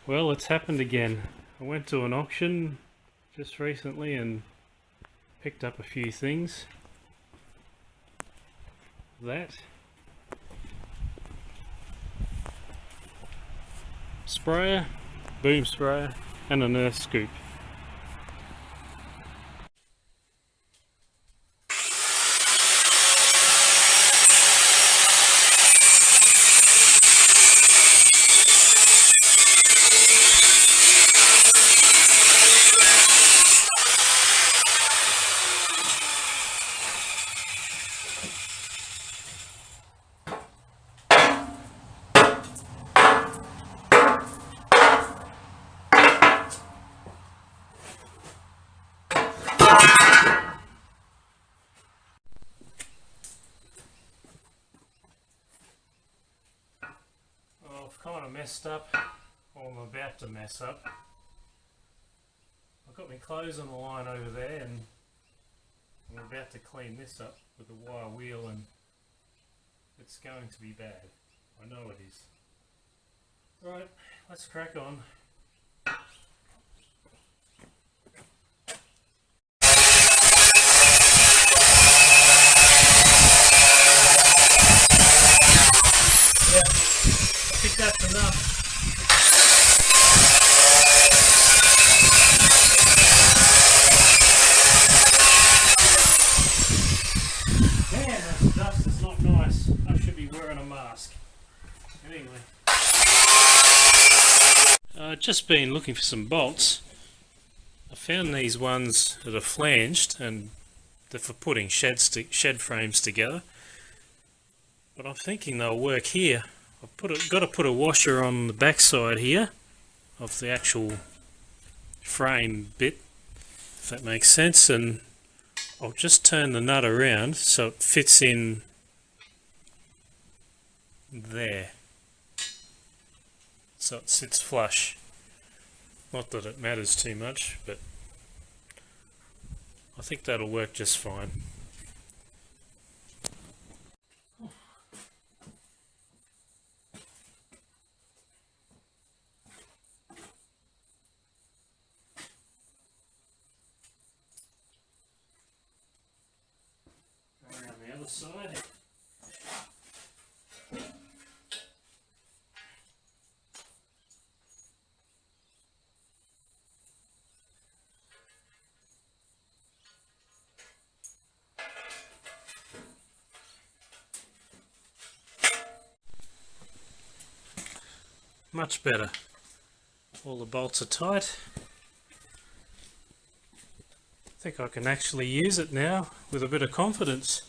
Well, it's happened again. I went to an auction just recently and picked up a few things. That sprayer, boom sprayer, and an earth scoop. I've kind of messed up, or I'm about to mess up. I've got my clothes on the line over there and I'm about to clean this up with a wire wheel, and it's going to be bad. I know it is. Right, let's crack on. Yeah, I think that's enough. Man, that dust is not nice. I should be wearing a mask. Anyway. Just been looking for some bolts. I found these ones that are flanged and they're for putting shed frames together. But I'm thinking they'll work here. I've got to put a washer on the backside here of the actual frame bit, if that makes sense, and I'll just turn the nut around so it fits in there, so it sits flush. Not that it matters too much, but I think that'll work just fine. Around the other side. Much better. All the bolts are tight. I think I can actually use it now with a bit of confidence.